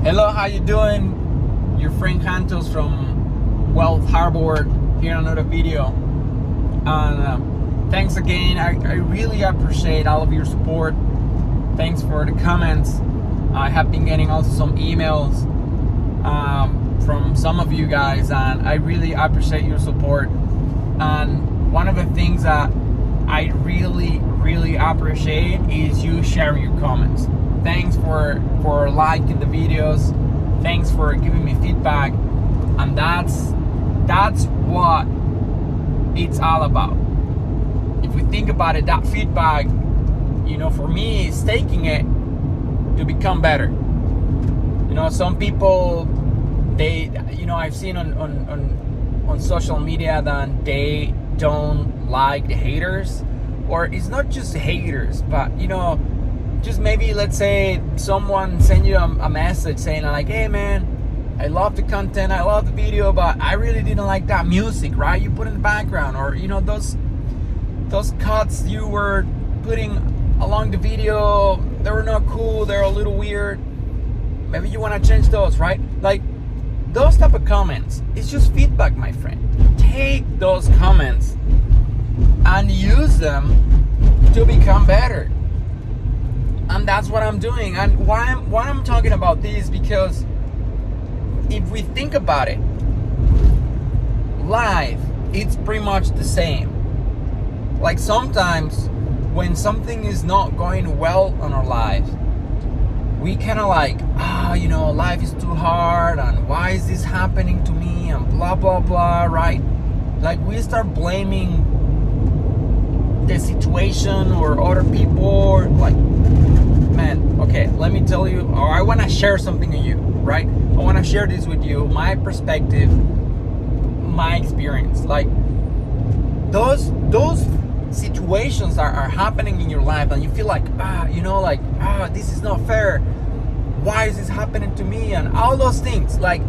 Hello, how you doing? Your friend Cantos from Wealth Harbor here on another video. And thanks again. I really appreciate all of your support. Thanks for the comments. I have been getting also some emails from some of you guys, and I really appreciate your support. And one of the things that I really appreciate is you sharing your comments. Thanks for liking the videos. Thanks for giving me feedback, and that's what it's all about. If we think about it, that feedback, for me, is taking it to become better. Some people, I've seen on social media that they don't like the haters, or it's not just haters, but just maybe, let's say someone send you a message saying like, hey man, I love the content, I love the video, but I really didn't like that music, right? You put in the background, or those cuts you were putting along the video, they were not cool, they're a little weird. Maybe you want to change those, right? Like those type of comments, it's just feedback, my friend. Take those comments and use them to become better. And that's what I'm doing. And why I'm talking about this, because if we think about it, life, it's pretty much the same. Like sometimes when something is not going well on our lives, we kind of like, life is too hard, and why is this happening to me, and blah blah blah, right? Like we start blaming the situation or other people, or like, man, okay, let me tell you, or I want to share something with you, right? I want to share this with you, my perspective, my experience. Like those situations are happening in your life, and you feel like, this is not fair. Why is this happening to me? And all those things. Like,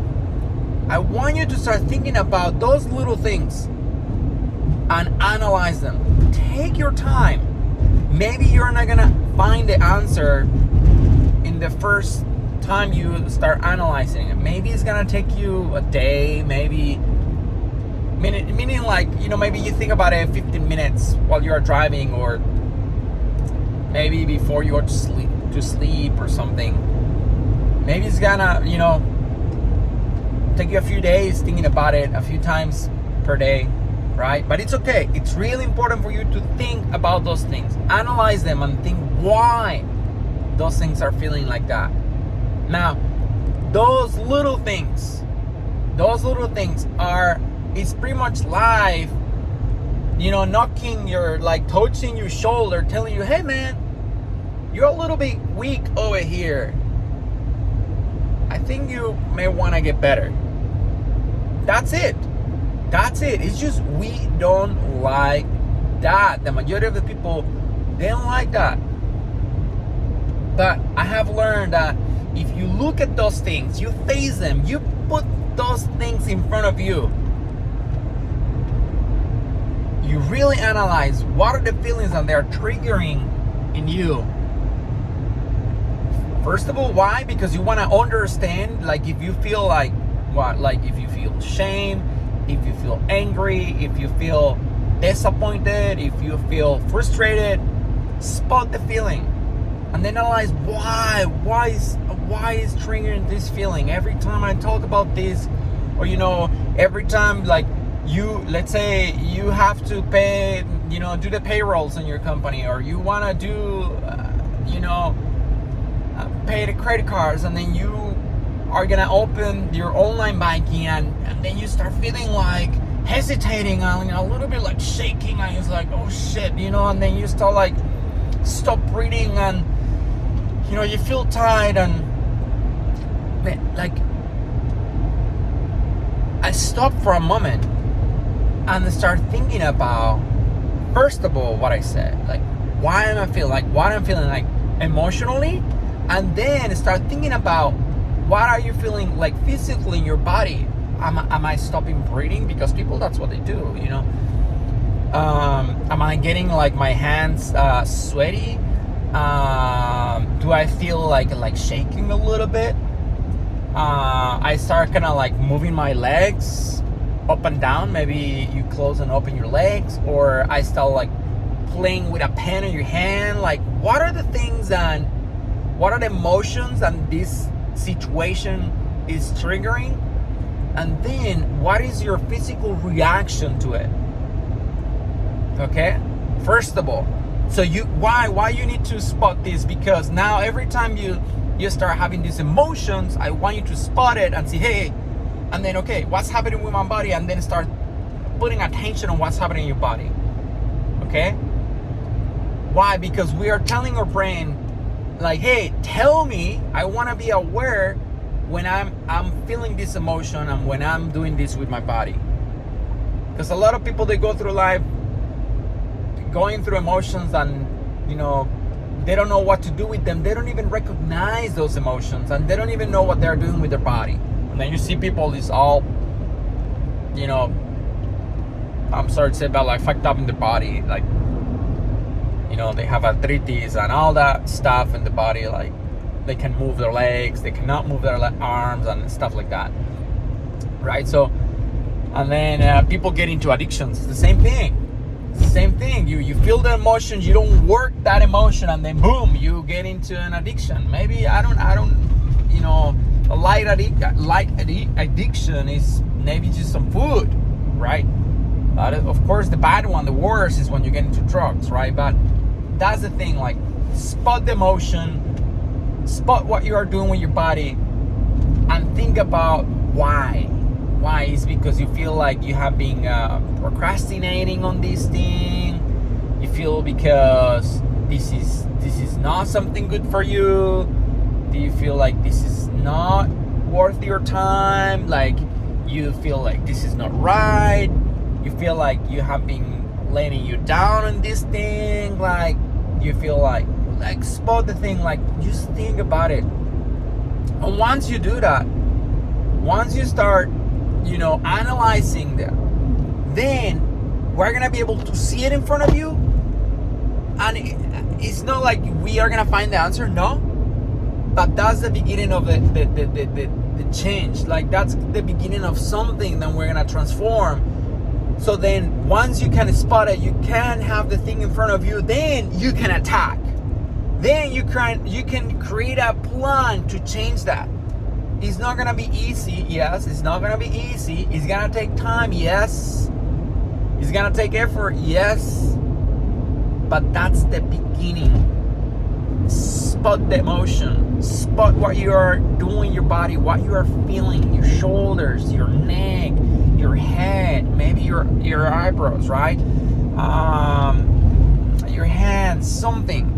I want you to start thinking about those little things and analyze them. Take your time. Maybe you're not gonna find the answer in the first time you start analyzing it. Maybe it's gonna take you a day, maybe meaning like, maybe you think about it 15 minutes while you're driving, or maybe before you go to sleep or something. Maybe it's gonna, take you a few days thinking about it a few times per day, right? But it's okay. It's really important for you to think about those things, analyze them, and think why those things are feeling like that. Now, those little things are, it's pretty much life, knocking touching your shoulder, telling you, hey man, you're a little bit weak over here. I think you may want to get better. That's it. It's just we don't like that. The majority of the people, they don't like that. But I have learned that if you look at those things, you face them, you put those things in front of you, you really analyze what are the feelings that they're triggering in you. First of all, why? Because you want to understand, like, if you feel like what, like if you feel shame, if you feel angry, if you feel disappointed, if you feel frustrated, spot the feeling and then analyze why is triggering this feeling. Every time I talk about this, or every time, like, let's say you have to pay, do the payrolls in your company, or you want to do pay the credit cards, and then you are gonna open your online banking, and then you start feeling like hesitating and a little bit like shaking, and it's like, oh shit, and then you start like stop breathing, and you feel tired, and like I stop for a moment and start thinking about, first of all, what I said, like why am I feeling like what I'm feeling like emotionally, and then start thinking about what are you feeling like physically in your body. Am I stopping breathing? Because people, that's what they do, Am I getting like my hands sweaty? Do I feel like shaking a little bit? I start kind of like moving my legs up and down. Maybe you close and open your legs, or I start like playing with a pen in your hand. Like, what are the things and what are the emotions and this situation is triggering? And then what is your physical reaction to it? Okay, first of all, so why you need to spot this? Because now every time you start having these emotions, I want you to spot it and say, hey, and then, okay, what's happening with my body? And then start putting attention on what's happening in your body. Okay, why? Because we are telling our brain, like, hey, tell me, I want to be aware when I'm feeling this emotion and when I'm doing this with my body. Because a lot of people, they go through life going through emotions, and they don't know what to do with them. They don't even recognize those emotions, and they don't even know what they're doing with their body. And then you see people is all, I'm sorry to say, but like fucked up in the body, like, they have arthritis and all that stuff in the body. Like, they can move their legs, they cannot move their arms and stuff like that, right? So, and then people get into addictions. It's the same thing. You feel the emotions, you don't work that emotion, and then boom, you get into an addiction. Maybe I don't a light addiction is maybe just some food, right? But of course the bad one, the worst, is when you get into drugs, right? But that's the thing, like, spot the emotion, spot what you are doing with your body, and think about why. Why is because you feel like you have been procrastinating on this thing. You feel because this is not something good for you. Do you feel like this is not worth your time? Like, you feel like this is not right. You feel like you have been letting you down on this thing. Like, you feel like spot the thing. Like, just think about it. And once you do that, once you start analyzing them, then we're gonna be able to see it in front of you. And it's not like we are gonna find the answer, no, but that's the beginning of the change. Like, that's the beginning of something that we're gonna transform. So then once you can spot it, you can have the thing in front of you, then you can attack. Then you can create a plan to change that. It's not gonna be easy, yes. It's not gonna be easy. It's gonna take time, yes. It's gonna take effort, yes. But that's the beginning. Spot the emotion. Spot what you are doing, your body, what you are feeling, your shoulders, your neck, your head, maybe your eyebrows, right? Your hands, something.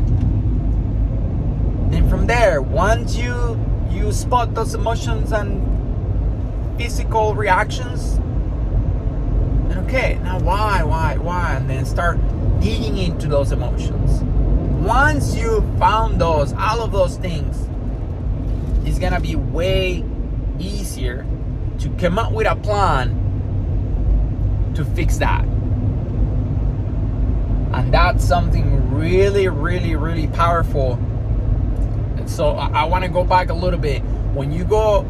Then from there, once you spot those emotions and physical reactions, then okay, now why? And then start digging into those emotions. Once you found all of those things, it's gonna be way easier to come up with a plan to fix that. And that's something really, really, really powerful. So I want to go back a little bit. When you go,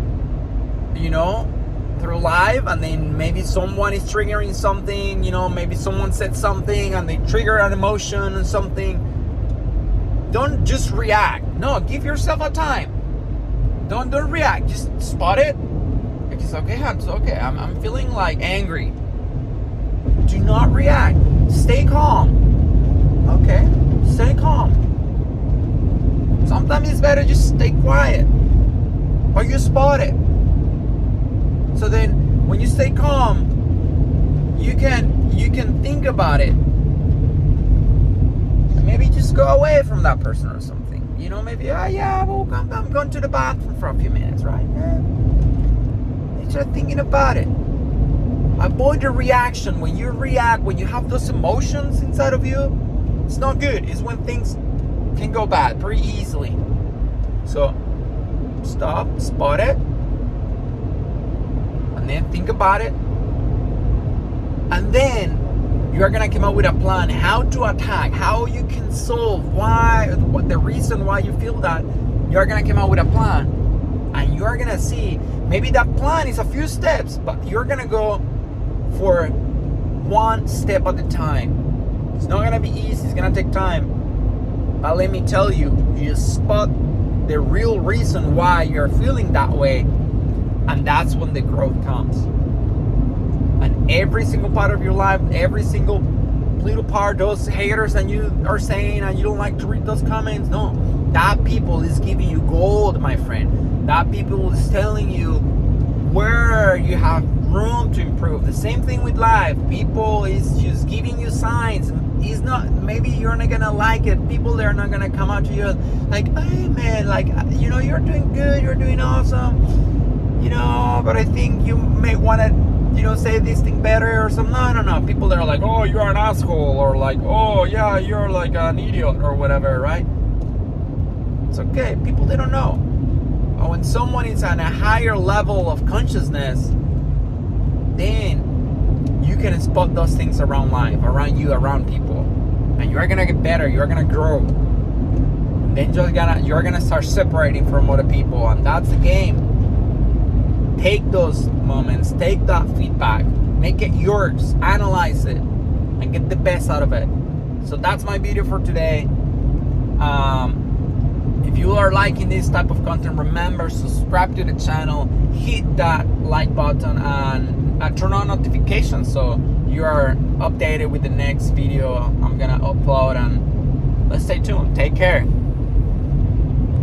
through life, and then maybe someone is triggering something, maybe someone said something and they trigger an emotion and something, don't just react. No, give yourself a time. Don't react. Just spot it. It's okay. I'm feeling like angry. Do not react. Stay calm. Okay, stay calm. Sometimes it's better just stay quiet, or you spot it. So then when you stay calm, you can think about it, and maybe just go away from that person or something. Maybe I'm going to the bathroom for a few minutes, right? You start thinking about it. Avoid the reaction. When you react, when you have those emotions inside of you, it's not good. It's when things can go bad pretty easily. So stop, spot it, and then think about it, and then you're gonna come up with a plan how to attack, how you can solve what the reason why you feel that. You're gonna come up with a plan, and you're gonna see maybe that plan is a few steps, but you're gonna go for one step at a time. It's not gonna be easy, it's gonna take time, but let me tell you, you spot the real reason why you're feeling that way, and that's when the growth comes. And every single part of your life, every single little part, those haters and you are saying and you don't like to read those comments, no, that people is giving you gold, my friend. That people is telling you where you have room to improve. The same thing with life. People is just giving you signs. It's not, maybe you're not gonna like it. People, they're not gonna come out to you like, hey man, like, you know, you're doing good, you're doing awesome, you know, but I think you may want to, you know, say this thing better or something. No. People that are like, oh, you're an asshole, or like, oh yeah, you're like an idiot or whatever, right? It's okay. People, they don't know. But when someone is on a higher level of consciousness, then you can spot those things around life, around you, around people, and you're gonna get better. You're gonna grow. And then you're gonna start separating from other people, and that's the game. Take those moments, take that feedback, make it yours, analyze it, and get the best out of it. So that's my video for today. If you are liking this type of content, remember, subscribe to the channel, hit that like button, and turn on notifications so you are updated with the next video I'm gonna upload. And let's stay tuned. Take care.